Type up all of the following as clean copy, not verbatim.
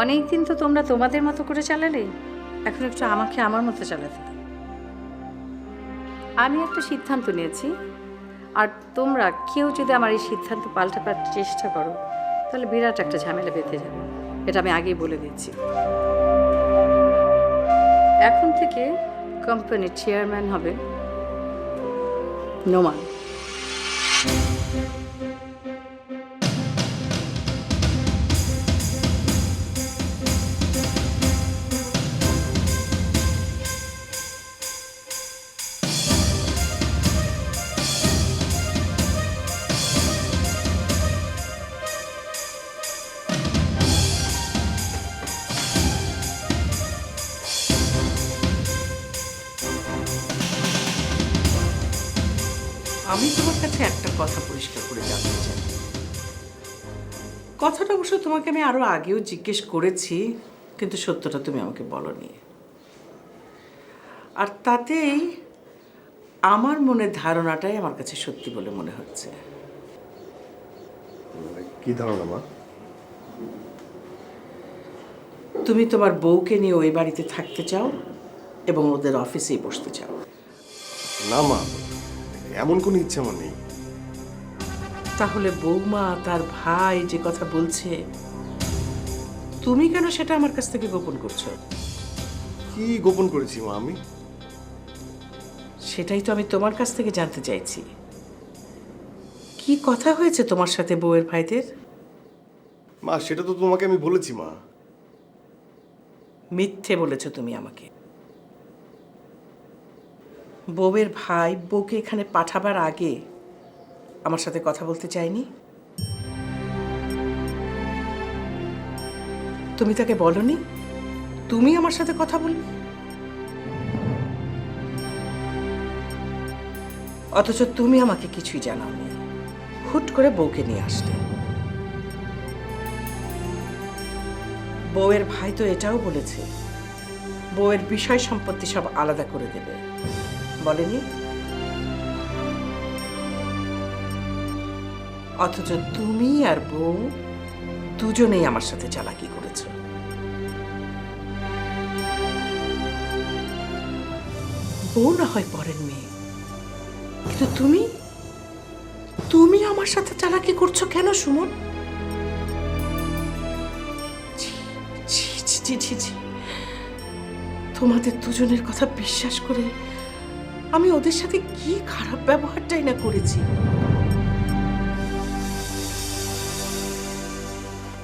অনেক দিন তো তোমরা তোমাদের মতো করে চালালে, এখন একটু আমাকে আমার মতো চালাতে দাও। আমি একটা সিদ্ধান্ত নিয়েছি, আর তোমরা কেউ যদি আমার এই সিদ্ধান্ত পাল্টাবার চেষ্টা করো তাহলে বিরাট একটা ঝামেলা বেঁধে যাবে, এটা আমি আগেই বলে দিচ্ছি। এখন থেকে কোম্পানির চেয়ারম্যান হবে নোমান। আমি তোমার কাছে একটা কথা পরিষ্কার করে জানতে চাই। কথাটা অবশ্য তোমাকে আমি আরো আগেও জিজ্ঞেস করেছি, কিন্তু সত্যটা তুমি আমাকে বলনি। আর তাতেই আমার মনের ধারণাটাই আমার কাছে সত্যি বলে মনে হচ্ছে। কি ধারণা মা? তুমি তোমার বউকে নিয়ে ওই বাড়িতে থাকতে চাও এবং ওদের অফিসেই বসতে চাও। না মা, এমন কোনো ইচ্ছে আমার নেই। তাহলে বৌমা তার ভাই যে কথা বলছে, তুমি কেন সেটা আমার কাছ থেকে গোপন করছো? কি গোপন করেছি মা আমি? সেটাই তো আমি তোমার কাছ থেকে জানতে চাইছি। কি কথা হয়েছে তোমার সাথে বউয়ের ভাইদের? মা সেটা তো তোমাকে আমি বলেছি মা। মিথ্যে বলেছো তুমি আমাকে। বউয়ের ভাই বউকে এখানে পাঠাবার আগে আমার সাথে কথা বলতে চাইনি? তুমি তাকে বলনি তুমি আমার সাথে কথা বলবে? অথচ তুমি আমাকে কিছুই জানাওনি, হুট করে বউকে নিয়ে আসলে। বউয়ের ভাই তো এটাও বলেছে বউয়ের বিষয় সম্পত্তি সব আলাদা করে দেবে, বলেনি? অথচ তুমি আর বউ দুজনেই আমার সাথে চালাকি করেছো। বউ না হয় পরের মেয়ে, কিন্তু তুমি তুমি আমার সাথে চালাকি করছো কেন সুমন? ছি, ছি, ছি, ছি, ছি। তোমাদের দুজনের কথা বিশ্বাস করে আমি ওদের সাথে কি খারাপ ব্যবহারটাই না করেছি।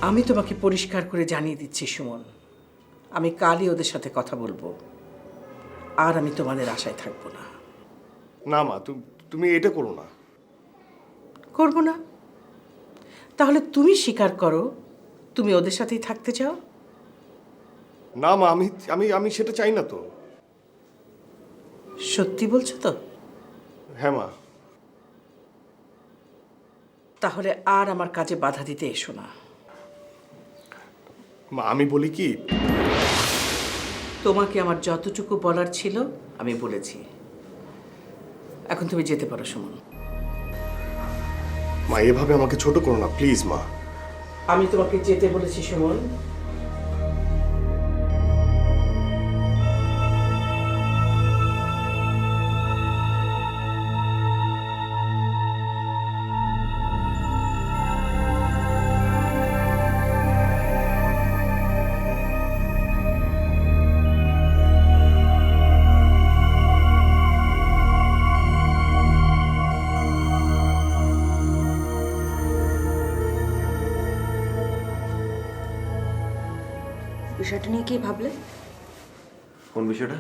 আমি তোমাকে পরিষ্কার করে জানিয়ে দিচ্ছি সুমন, আমি কালই ওদের সাথে কথা বলবো, আর আমি তোমাদের আশায় থাকবো না। না মা, তুমি এটা করো না। করবো না? তাহলে তুমি স্বীকার করো তুমি ওদের সাথেই থাকতে চাও। না মা, আমি আমি আমি সেটা চাই না তো। সত্যি বলছো তো? হ্যাঁ মা। তাহলে আর আমার কাজে বাধা দিতে এসো না। মা আমি বলি কি, তোমাকে আমার যতটুকু বলার ছিল আমি বলেছি, এখন তুমি যেতে পারো সুমন। মা এভাবে আমাকে ছোট করো না প্লিজ মা। আমি তোমাকে যেতে বলেছি সুমন। বিষয়টা নিয়ে কি ভাবলে? কোন বিষয়টা?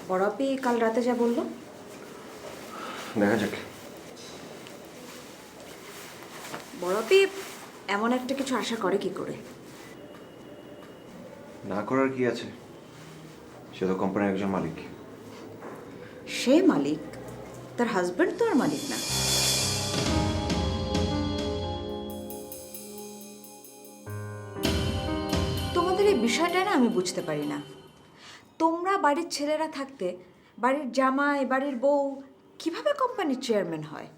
বড় আপি কাল রাতে যা বললো। দেখা যাক। বড় আপি এমন একটা কিছু আশা করে কি করে? না করার কি আছে, সে তো কোম্পানির একজন মালিক। সে মালিক, তার হাজবেন্ড তো আর মালিক না। তোমাদের এই বিষয়টা না আমি বুঝতে পারি না। তোমরা বাড়ির ছেলেরা থাকতে বাড়ির জামাই বাড়ির বউ কিভাবে কোম্পানির চেয়ারম্যান হয়?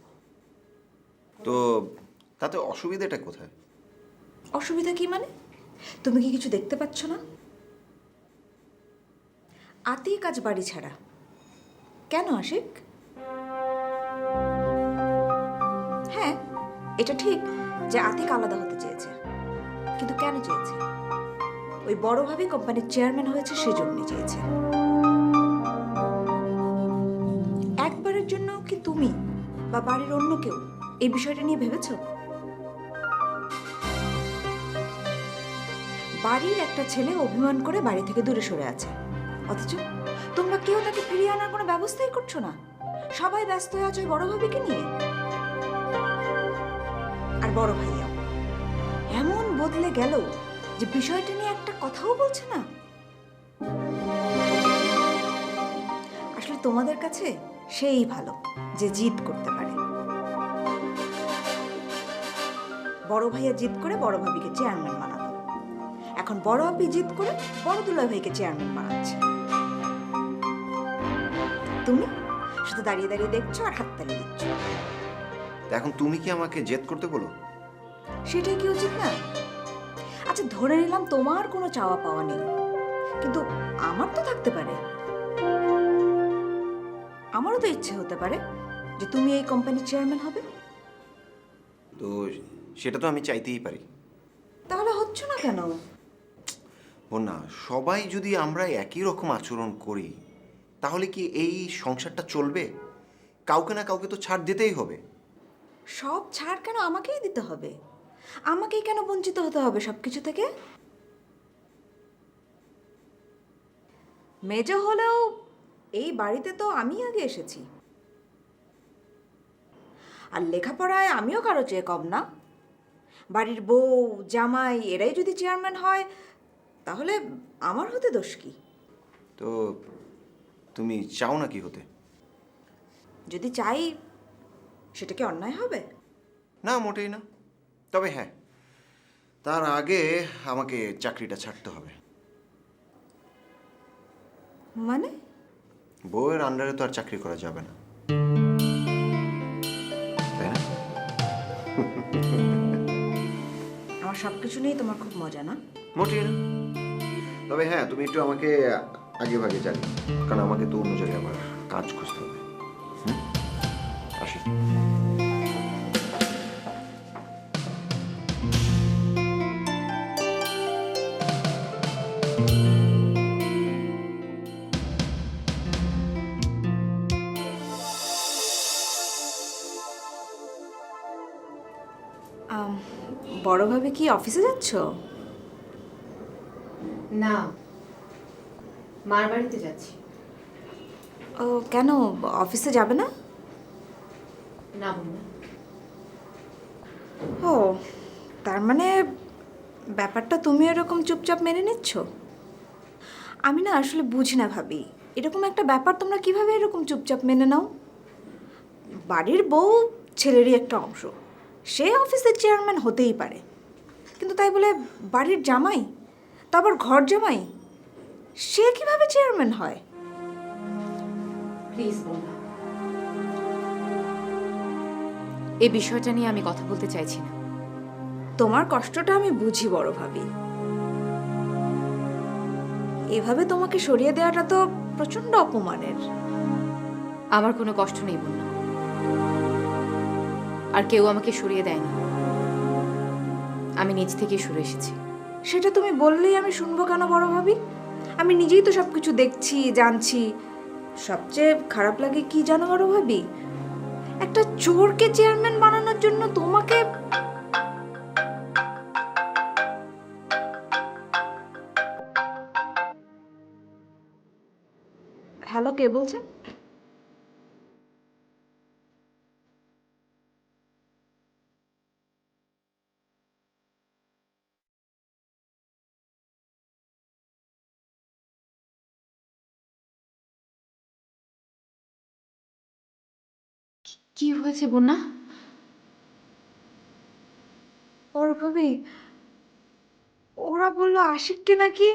তো তাতে অসুবিধাটা কোথায়? অসুবিধা কি মানে? তুমি কি কিছু দেখতে পাচ্ছ না? আতিক আজ বাড়ি ছাড়া। কেন আশিক? হ্যাঁ, এটা ঠিক যে আতিক আলাদা হতে চেয়েছে, কিন্তু কেন চেয়েছে? ওই বড় ভাবে কোম্পানির চেয়ারম্যান হয়েছে, সেজন্যই চেয়েছে। একবারের জন্য কি তুমি বা বাড়ির অন্য কেউ এই বিষয়টা নিয়ে ভেবেছো? বাড়ির একটা ছেলে অভিমান করে বাড়ি থেকে দূরে সরে আছে, অথচ তোমরা কেউ তাকে ফিরিয়ে আনার কোনো ব্যবস্থাই করছো না। সবাই ব্যস্ত হয়ে আছে ওই বড় ভাবিকে নিয়ে। আর বড় ভাইয়াও এমন বদলে গেল যে বিষয়টা নিয়ে একটা কথাও বলছে না। আসলে তোমাদের কাছে সেই ভালো যে জিদ করতে পারে। বড় ভাইয়া জিদ করে বড় ভাবিকে চেয়ারম্যান বানালো, এখন বড় ভাবি জিদ করে বড় দুলা ভাইকে চেয়ারম্যান বানাচ্ছে। তুমি শুধু দাঁড়িয়ে দাঁড়িয়ে দেখছো আর হাততালি দিচ্ছ। তা এখন তুমি কি আমাকে জেদ করতে বলো? সেটাই কি উচিত না? আচ্ছা, ধরে নিলাম তোমার কোনো চাওয়া পাওয়া নেই, কিন্তু আমার তো থাকতে পারে। আমারও তো ইচ্ছে হতে পারে যে তুমি এই কোম্পানির চেয়ারম্যান হবে। তো সেটা তো আমি চাইতেই পারি। তাহলে হচ্ছে না কেন? না, সবাই যদি আমরা একই রকম আচরণ করি তাহলে কি এই সংসারটা চলবে? কাউকে না কাউকে তো ছাড় দিতেই হবে। সব ছাড় কেন আমাকেই দিতে হবে? আমাকেই কেন বঞ্চিত হতে হবে সবকিছু থেকে? মেজ হলেও এই বাড়িতে তো আমি আগে এসেছি, আর লেখাপড়ায় আমিও কারো চেয়ে কম না। বাড়ির বউ জামাই এরাই যদি চেয়ারম্যান হয় তাহলে আমার হতে দোষ কি? তো তুমি চাও না কি হতে? যদি চাই সেটা কি অন্যায় হবে? না, মোটেই না। তবে হ্যাঁ, তার আগে আমাকে চাকরিটা ছাড়তে হবে। মানে? বউয়ের আন্ডারে তো আর চাকরি করা যাবে না, তাই না? আমার সব কিছু নিয়ে তোমার খুব মজা না? মোটেই না। তবে হ্যাঁ, তুমি একটু আমাকে আগে ভাগে জানি, কারণ আমাকে তো অন্য জায়গায় আবার কাজ খুঁজতে হবে। আসি। বড়ভাবে কি অফিসে যাচ্ছ? না, মার বাড়িতে যাচ্ছি। ও, কেন অফিসে যাবে না? না বলুন। ও, তার মানে ব্যাপারটা তুমি এরকম চুপচাপ মেনে নিচ্ছ? আমি না আসলে বুঝি না ভাবি, এরকম একটা ব্যাপার তোমরা কিভাবে এরকম চুপচাপ মেনে নাও? বাড়ির বউ ছেলেরই একটা অংশ, সে অফিসের চেয়ারম্যান হতেই পারে, কিন্তু তাই বলে বাড়ির জামাই, তারপর ঘর জামাই, সে কিভাবে চেয়ারম্যান হয়? প্লিজ বলুন। এই বিষয়টা নিয়ে আমি কথা বলতে চাইছি না। তোমার কষ্টটা আমি বুঝি বড় ভাবি, এভাবে তোমাকে সরিয়ে দেওয়াটা তো প্রচন্ড অপমানের। আমার কোনো কষ্ট নেই বন্যা, আর কেউ আমাকে সরিয়ে দেয়নি। আমি নিজ থেকেই সরে এসেছি। সেটা তুমি বললেই আমি শুনবো কেন বড় ভাবি? আমি নিজেই তো সবকিছু দেখছি, জানছি। সবচেয়ে খারাপ লাগে কি জানো বড় ভাবি, একটা চোরকে চেয়ারম্যান বানানোর জন্য তোমাকে। হ্যালো, কে বলছেন? কি হয়েছে বন্যা? বড় ভাবি, ওরা বললো আশিককে নাকি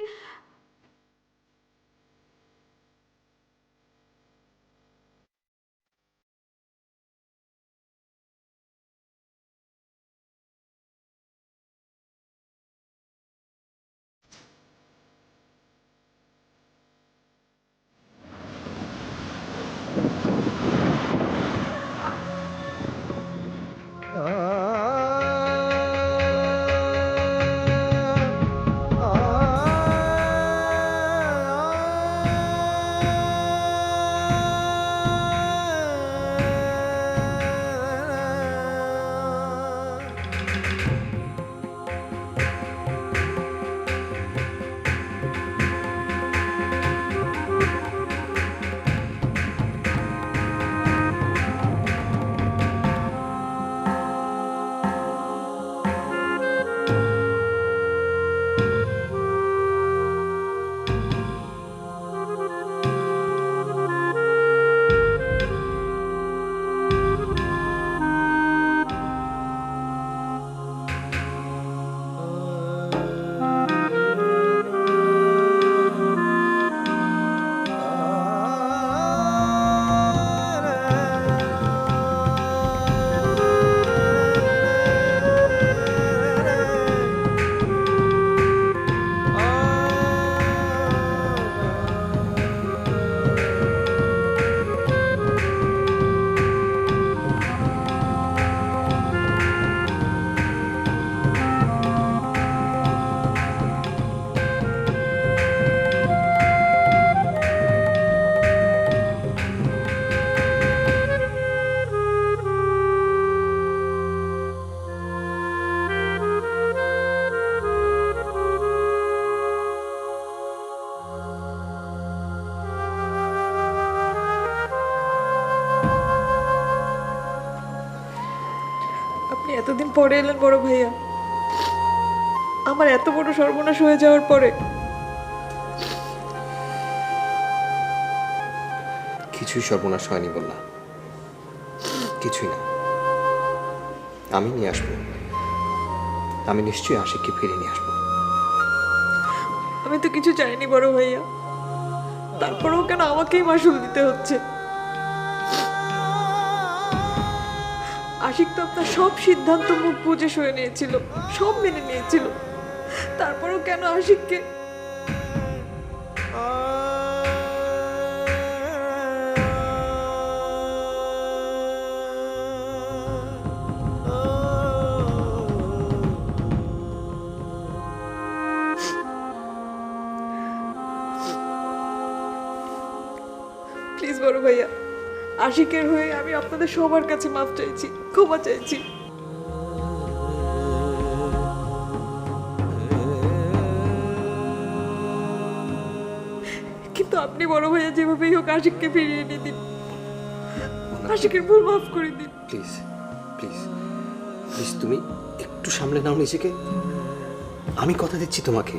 আপনি এতদিন পরে এলেন বড় ভাইয়া, আমার এত বড় সর্বনাশ হয়ে যাওয়ার পরে। কিছুই সর্বনাশ হয়নি বললা, কিছুই না। আমি নিয়ে আসবো, আমি নিশ্চয়ই আশিককে ফিরে নিয়ে আসবো। আমি তো কিছু চাইনি বড় ভাইয়া, তারপরেও কেন আমাকেই মাসুল দিতে হচ্ছে? আশিক তো আপনার সব সিদ্ধান্ত মুখ বুঝে সয়ে নিয়েছিল, সব মেনে নিয়েছিল, তারপরেও কেন আশিককে? প্লিজ বড় ভাইয়া, আশিকের হয়ে আমি আপনাদের সবার কাছে মাফ চাইছি, ক্ষমা চাইছি। কিন্তু আপনি বড় ভাইয়া যেভাবেই হোক আশিককে ফিরিয়ে এনে দিন, আশিকের ভুল মাফ করে দিন। প্লিজ প্লিজ প্লিজ, তুমি একটু সামলে নাও নিজেকে। আমি কথা দিচ্ছি তোমাকে,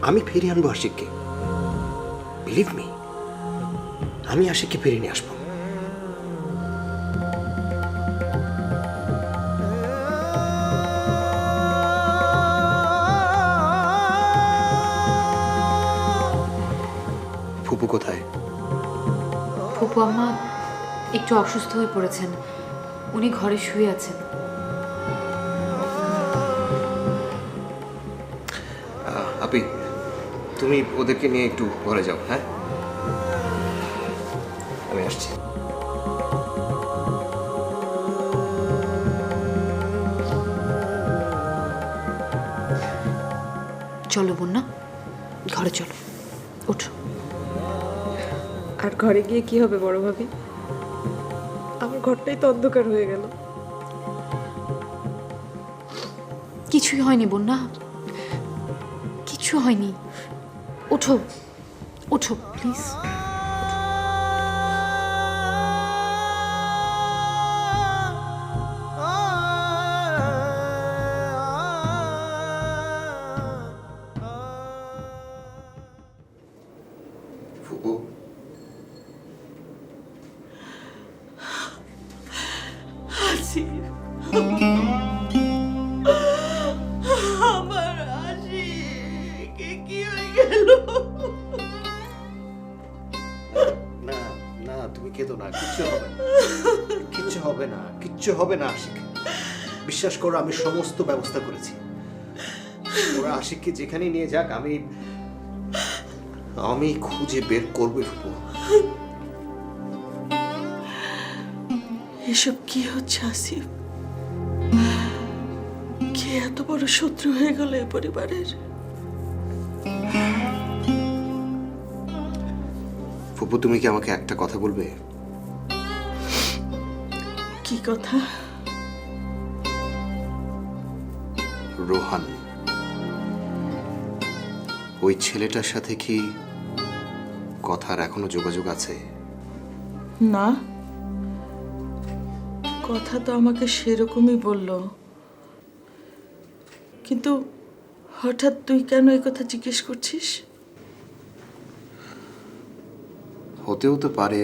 আমি ফিরিয়ে আনবো আশিককে। বিলিভ মি, আমি আশিককে ফিরিয়ে নিয়ে আসবো। ফুপু কোথায়? ফুপু আম্মা একটু অসুস্থ হয়ে পড়েছেন, উনি ঘরে শুয়ে আছেন। আপি, তুমি ওদেরকে নিয়ে একটু ঘরে যাও। হ্যাঁ, আমি আসছি। চলো বন্যা, ঘরে চলো, ওঠো। আর ঘরে গিয়ে কি হবে বড় ভাবি? আমার ঘরটাই তো অন্ধকার হয়ে গেল। কিছুই হয়নি বন্যা, কিছু হয়নি। ওঠো ওঠো প্লিজ। ফুপু, আমার আশিকে কি হয়ে গেল? না না, তুমি কেঁদো না, কিচ্ছু হবে না, কিচ্ছু হবে না, কিচ্ছু হবে না আশিক। বিশ্বাস করো, আমি সমস্ত ব্যবস্থা করেছি। ওরা আশিককে যেখানে নিয়ে যাক, আমি খুঁজে বের করবো ফুপু। এসব কি হচ্ছে আসিফ? কে এত বড় শত্রু হয়ে গেল এই পরিবারের? ফুপু, তুমি কি আমাকে একটা কথা বলবে? কি কথা? রোহান, ওই ছেলেটার সাথে কি কথার এখনো যোগাযোগ আছে? না, কথা তো আমাকে সেরকমই বলল, কিন্তু হঠাৎ তুই কেন এই কথা জিজ্ঞেস করছিস? হতেও তো পারে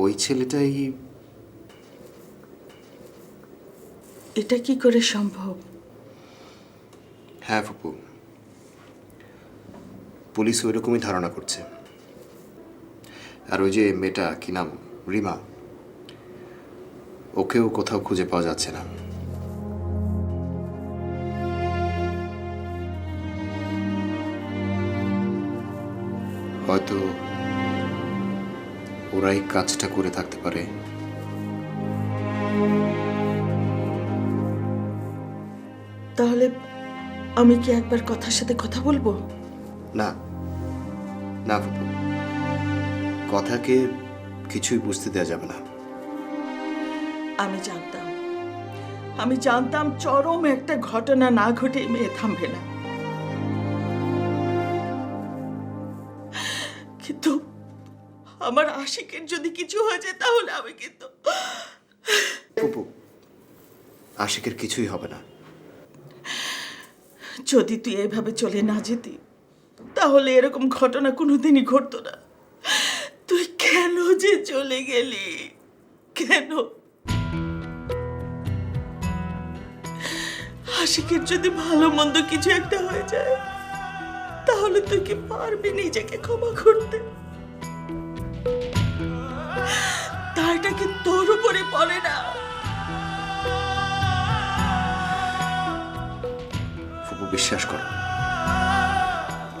ওই ছেলেটাই। এটা কি করে সম্ভব? হ্যাঁ ফুপু, পুলিশ ওইরকমই ধারণা করছে। আর ওই যে মেয়েটা, কি নাম, রিমা, ওকেও কোথাও খুঁজে পাওয়া যাচ্ছে না। হয়তো ওরাই কাজটা করে থাকতে পারে। তাহলে আমি কি একবার কথার সাথে কথা বলবো? না না ফুপু, কথাকে কিছুই বুঝতে দেওয়া যাবে না। আমি জানতাম চরম একটা ঘটনা না ঘটে মেয়ে থামবে না, কিন্তু আমার আশিকের যদি কিছু হয়ে যায় তাহলে আমি কিন্তু। ফুপু, আশিকের কিছুই হবে না। যদি তুই এইভাবে চলে না যেতি তাহলে এরকম ঘটনা কোনোদিনই ঘটতো না। তুই কেন যে চলে গেলি, কেন? আশিকের যদি ভালো মন্দ কিছু একটা হয়ে যায় তাহলে তুই কি পারবি নিজেকে ক্ষমা করতে? তাইটা কি তোর উপরে পড়ে না? ফুপু, বিশ্বাস করো,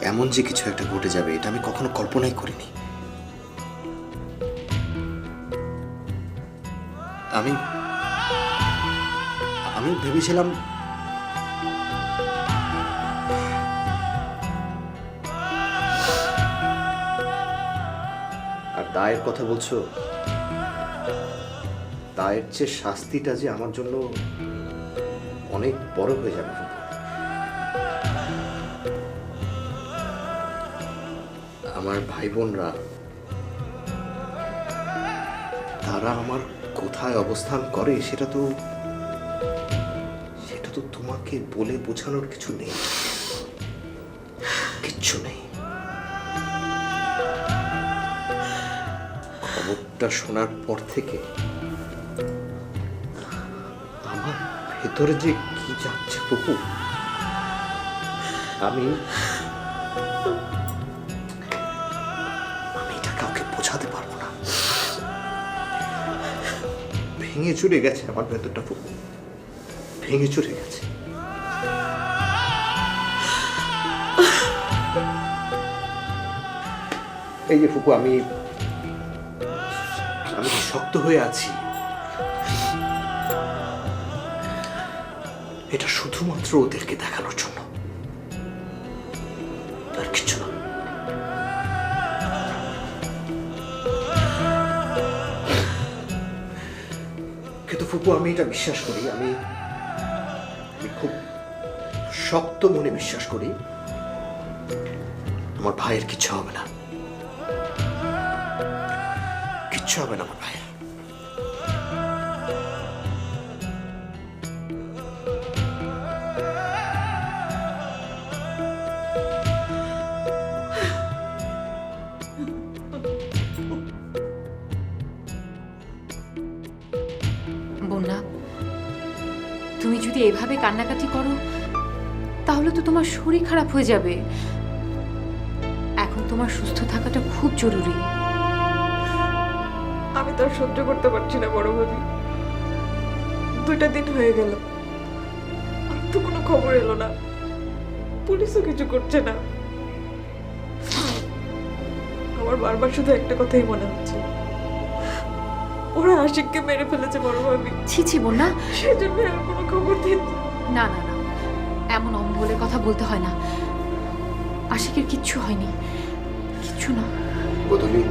এমন যে কিছু একটা ঘটে যাবে এটা আমি কখনো কল্পনাই করিনি। আমি আমি ভেবেছিলাম আর দায়ের কথা বলছো, দায়ের চেয়ে শাস্তিটা যে আমার জন্য অনেক বড় হয়ে যাবে। আমার ভাই বোনরা, তারা আমার কোথায় অবস্থান করে সেটা তো তোমাকে বলে বোঝানোর কিছু নেই, কিচ্ছু নেই। খবরটা শোনার পর থেকে আমার ভেতরে যে কি যাচ্ছে ফুপু, আমি এটা কাউকে বোঝাতে পারবো না। ভেঙে চুরে গেছে আমার ভেতরটা ফুপু, ভেঙে চুরে গেছে। এই যে ফুপু, আমি শক্ত হয়ে আছি, এটা শুধুমাত্র ওদেরকে দেখানোর জন্য, আর কিছু না। কিন্তু ফুপু, আমি এটা বিশ্বাস করি, আমি খুব শক্ত মনে বিশ্বাস করি আমার ভাইয়ের কিচ্ছু হবে না, কিচ্ছু হবে না আমার ভাইয়ের। বন্যা, তুমি যদি এভাবে কান্নাকাটি করো তাহলে তো তোমার শরীর খারাপ হয়ে যাবে। এখন তোমার সুস্থ থাকাটা খুব জরুরি। আমি তো আর সহ্য করতে পারছি না বড় ভাবি। 2টা দিন হয়ে গেল, আর তো কোনো খবর এলো না, পুলিশও কিছু করছে না। আমার বারবার শুধু একটা কথাই মনে হচ্ছে, ওরা আশিককে মেরে ফেলেছে বড় ভাবি। ছি ছি বন্যা, সেজন্য আর কোনো খবর দিচ্ছে না না না, এমন অমঙ্গলের কথা বলতে হয় না। আশিকের কিচ্ছু হয়নি, কিচ্ছু না। বদলি,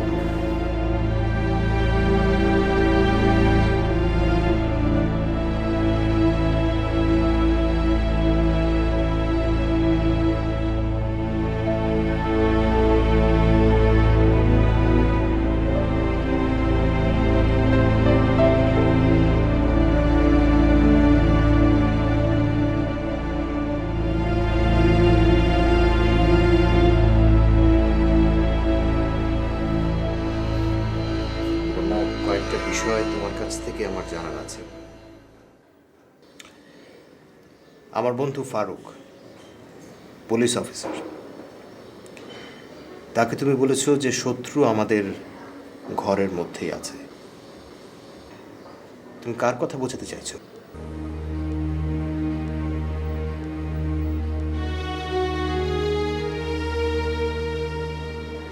আমার জানার আছে। আমার বন্ধু ফারুক, পুলিশ অফিসার, তাকে তুমি বলেছো যে শত্রু আমাদের ঘরের মধ্যেই আছে। তুমি কার কথা বোঝাতে চাইছো?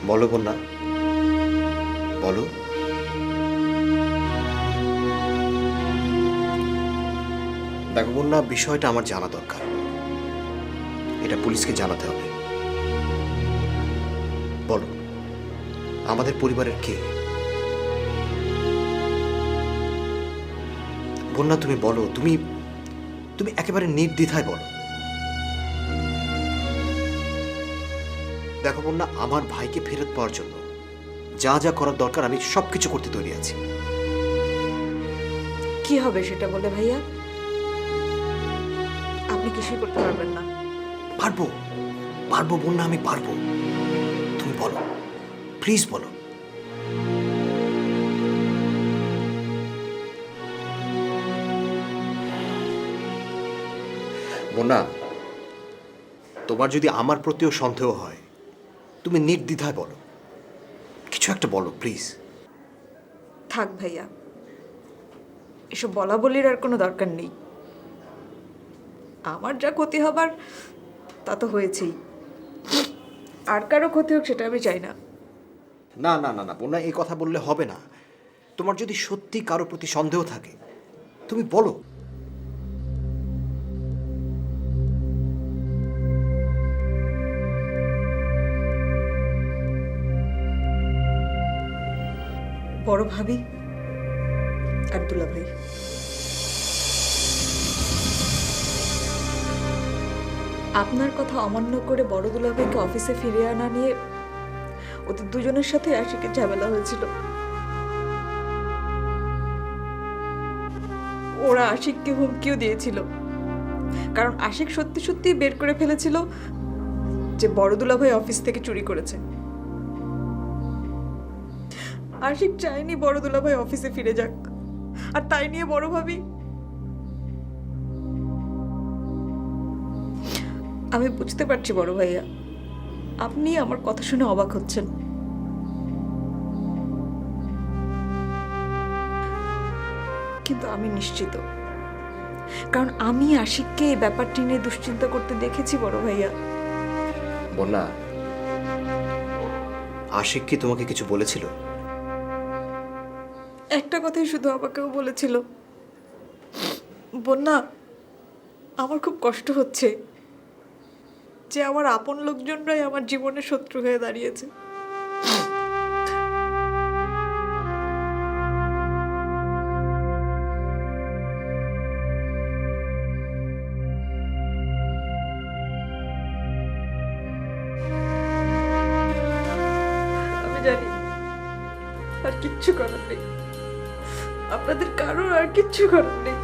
বলো বন্যা, বলো। দেখো বন্যা, বিষয়টা আমার জানা দরকার, এটা পুলিশকে জানাতে হবে। বলো, আমাদের পরিবারের কে? বন্যা তুমি বলো, তুমি তুমি একেবারে নির্দ্বিধায় বলো। দেখো বন্যা, আমার ভাইকে ফেরত পাওয়ার জন্য যা যা করার দরকার আমি সবকিছু করতে তৈরি আছি। কি হবে সেটা বলে ভাইয়া? আপনি কিছুই করতে পারবেন না। পারবো, পারবো বন্যা, আমি পারবো। তুমি বলো, প্লিজ বলো। বন্যা, তোমার যদি আমার প্রতিও সন্দেহ হয়, তুমি নির্দ্বিধায় বলো, কিছু একটা বলো প্লিজ। থাক ভাইয়া, এসব বলা বলির আর কোনো দরকার নেই। আমার যা ক্ষতি হবার তা তো হয়েছেই, আর কারো ক্ষতি হোক সেটা আমি চাই না। না না না না বন্যা, এই কথা বললে হবে না। তোমার যদি সত্যি কারো প্রতি সন্দেহ থাকে, তুমি বলো। বড় ভাবি আর দুলা ভাই। আপনার কথা অমান্য করে বড় দুলা ভাইকে অফিসে ফিরিয়ে আনা নিয়ে ওদের দুজনের সাথে আশিকের ঝামেলা হয়েছিল। ওরা আশিককে হুমকিও দিয়েছিল, কারণ আশিক সত্যি সত্যি বের করে ফেলেছিল যে বড় দুলা ভাই অফিস থেকে চুরি করেছে। আশিক চায়নি বড় দুলা ভাই অফিসে ফিরে যাক, আর তাই নিয়ে বড় ভাবি। আমি বুঝতে পারছি বড় ভাইয়া, আপনি আমার কথা শুনে অবাক হচ্ছেন, কিন্তু আমি নিশ্চিত, কারণ আমি আশিককে এই ব্যাপারটি নিয়ে দুশ্চিন্তা করতে দেখেছি বড় ভাইয়া। বন্যা, আশিক কি তোমাকে কিছু বলেছিল? একটা কথাই শুধু আমাকেও বলেছিল, বন্যা আমার খুব কষ্ট হচ্ছে যে আমার আপন লোকজনরাই আমার জীবনের শত্রু হয়ে দাঁড়িয়েছে। আমি জানি আর কিচ্ছু করার নেই, আপনাদের কারোর আর কিচ্ছু করার নেই।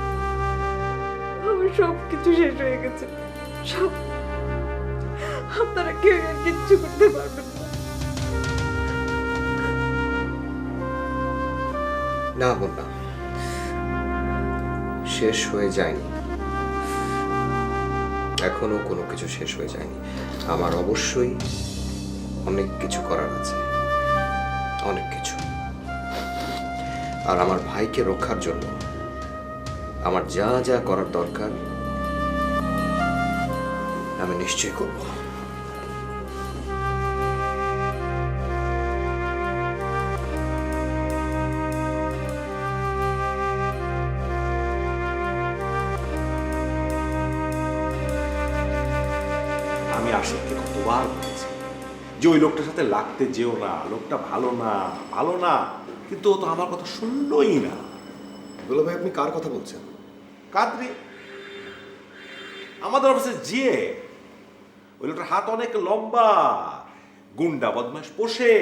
আমার সব কিছু শেষ হয়ে গেছে, সব। আপনারা কেউ আর কিচ্ছু করতে পারবেন না। না বন্যা, শেষ হয়ে যায়নি, এখনো কোনো কিছু শেষ হয়ে যায়নি। আমার অবশ্যই অনেক কিছু করার আছে, অনেক কিছু। আর আমার ভাইকে রক্ষার জন্য আমার যা যা করার দরকার আমি নিশ্চয়ই করব। আমি আশিককে কতবার বলেছি যে ওই লোকটার সাথে লাগতে যেও না, লোকটা ভালো না, ভালো না, কিন্তু ও তো আমার কথা শুনলই না। দুলা ভাই, আপনি কার কথা বলছেন? কাদ্রি, আমাদের অফিসে যে ওই লোকটার হাত অনেক লম্বা, গুন্ডা বদমাশ পোষে।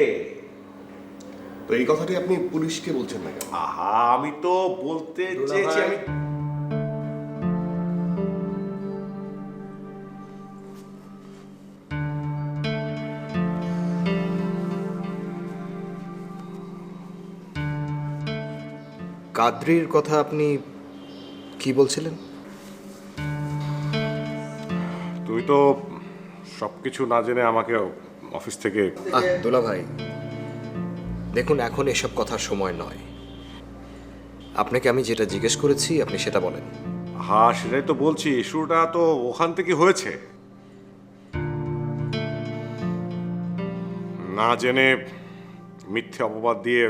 তো এই কথাটি আপনি পুলিশকে বলছেন না কেন? আহা, আমি তো বলতে চেয়েছি, আমি কাদ্রির কথা আপনি কি বলছিলেন? তুই তো সব কিছু না জেনে আমাকে অফিস থেকে দোলা ভাই, দেখুন এখন এসব কথার সময় নয়। আপনাকে আমি যেটা জিজ্ঞেস করেছি আপনি সেটা বলেন। হ্যাঁ, সেটাই তো বলছি, শুরুটা তো ওখান থেকে হয়েছে। না জেনে মিথ্যে অপবাদ দিয়ে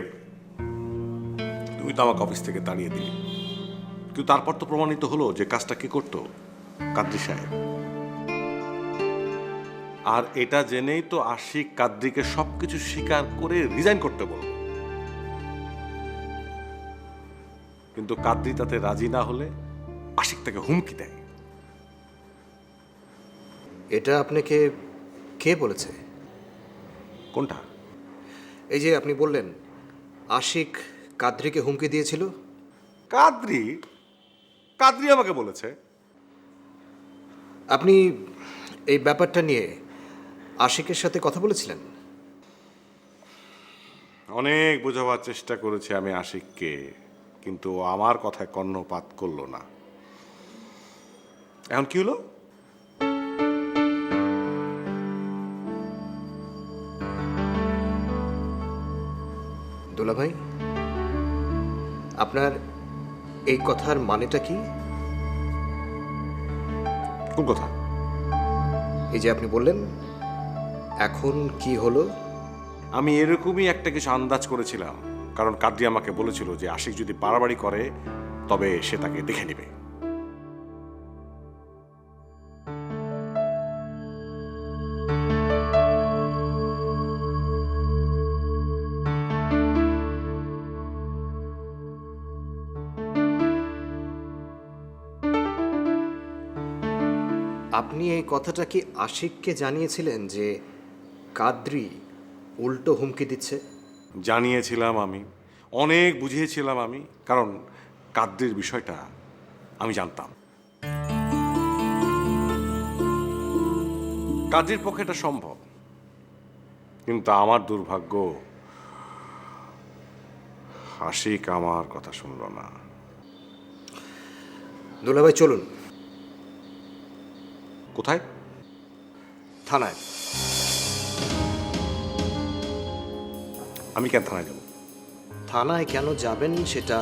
তুই তো আমাকে অফিস থেকে তাড়িয়ে দিলি, কিন্তু তারপর তো প্রমাণিত হলো যে কাজটা কি করতো কাদ্রি সাহেব। আর এটা জেনেই তো আশিক কাদ্রিকে সবকিছু স্বীকার করে রিজাইন করতে বলল, কিন্তু কাদ্রি তাতে রাজি না হলে আশিক তাকে হুমকি দেয়। এটা আপনাকে কে বলেছে? কোনটা? এই যে আপনি বললেন আশিক কাদ্রিকে হুমকি দিয়েছিল। কাদ্রি? কাদ্রি আমাকে বলেছে। আপনি এই ব্যাপারটা নিয়ে আশিকের সাথে কথা বলেছিলেন? অনেক বোঝাবার চেষ্টা করেছি আমি আশিককে, কিন্তু আমার কথায় কর্ণপাত করলো না। এখন কি হলো? দোলা ভাই, আপনার এই কথার মানেটা কি? কোন কথা? এই যে আপনি বললেন এখন কি হলো। আমি এরকমই একটা কিছু আন্দাজ করেছিলাম, কারণ কাদ্রি আমাকে বলেছিল যে আশিক যদি বাড়াবাড়ি করে তবে সে তাকে দেখে নেবে। আপনি এই কথাটা কি আশিককে জানিয়েছিলেন যে কাদ্রি উল্টো হুমকি দিচ্ছে? জানিয়েছিলাম আমি, অনেক বুঝিয়েছিলাম আমি, কারণ কাদ্রির বিষয়টা আমি জানতাম। কাদ্রির পক্ষে এটা সম্ভব, কিন্তু আমার দুর্ভাগ্য আশিক আমার কথা শুনল না। দোলা ভাই চলুন কোথায়? থানায়। আমি কেন থানায় যাব? থানায় কেন যাবেন সেটা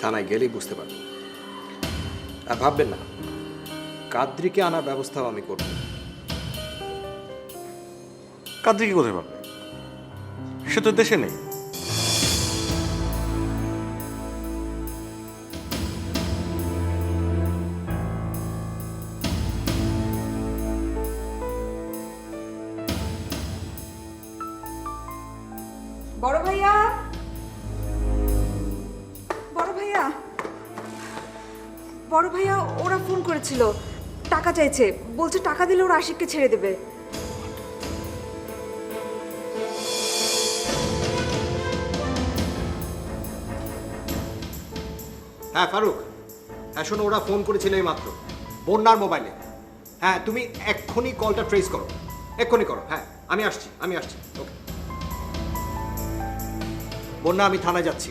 থানায় গেলেই বুঝতে পারবেন। আর ভাববেন না, কাদ্রিকে আনার ব্যবস্থাও আমি করব। কাদ্রি কি কোথায় পাবে? সে তো দেশে নেই। বড় ভাইয়া, বড় ভাইয়া, বড় ভাইয়া, ওরা ফোন করেছিল, টাকা চাইছে, বলছে টাকা দিলে ওরা আশিককে ছেড়ে দেবে। হ্যাঁ ফারুক, হ্যাঁ শোনো, ওরা ফোন করেছিল এই মাত্র বন্যার মোবাইলে। হ্যাঁ তুমি এক্ষুনি কলটা ট্রেস করো, এক্ষুনি করো। হ্যাঁ আমি আসছি, আমি আসছি। ওকে বন্যা, আমি থানায় যাচ্ছি।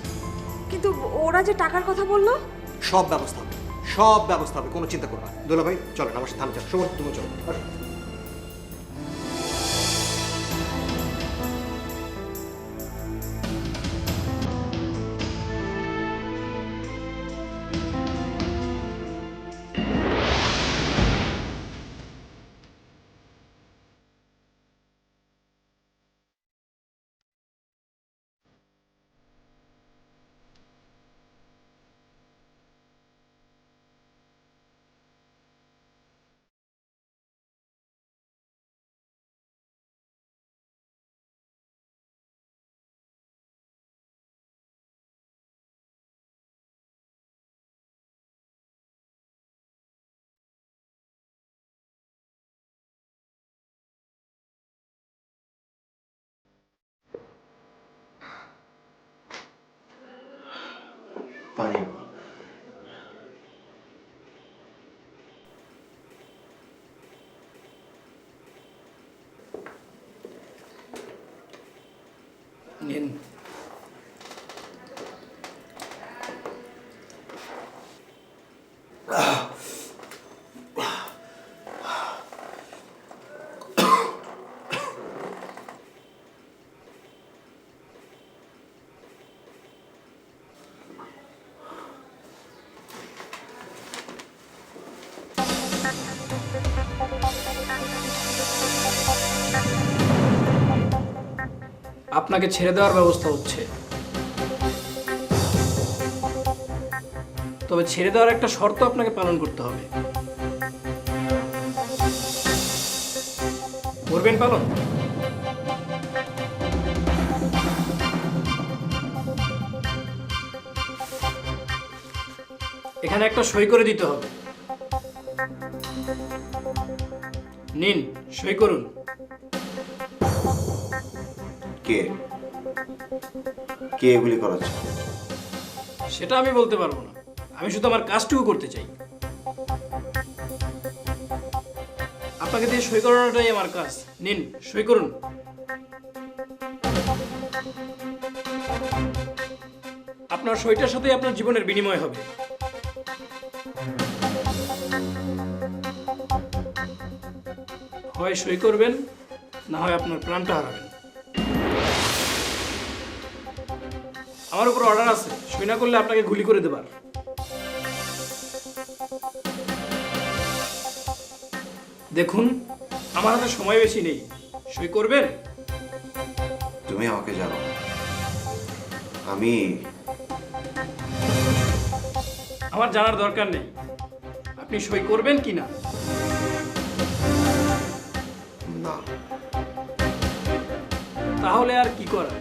কিন্তু ওরা যে টাকার কথা বললো। সব ব্যবস্থা হবে, সব ব্যবস্থা হবে, কোনো চিন্তা করো না। দোলা ভাই চলো আমার সাথে থানা চলো, শোনো তুমি চলো। পানি নিন। আপনাকে ছেড়ে দেওয়ার ব্যবস্থা হচ্ছে। তবে ছেড়ে দেওয়ার একটা শর্ত আপনাকে পালন করতে হবে। করবেন পালন? এখানে একটা সই করে দিতে হবে। নিন, সই করুন। কে কে এগুলি করাচ্ছে? সেটা আমি বলতে পারবো না, আমি শুধু আমার কাজটুকু করতে চাই। আপনাকে দিয়ে সই করানোটাই আমার কাজ। নিন, সই করুন। আপনার সইটার সাথে আপনার জীবনের বিনিময় হবে। হয় সই করবেন, না হয় আপনার প্রাণটা হারাবেন। আমার উপর অর্ডার আছে, সই না করলে আপনাকে গুলি করে দেবার। দেখুন, আমার হাতে সময় বেশি নেই, সই করবেন? তুমি আমাকে জানো, আমি আমার জানার দরকার নেই আপনি সই করবেন কি না। না। তাহলে আর কি করার?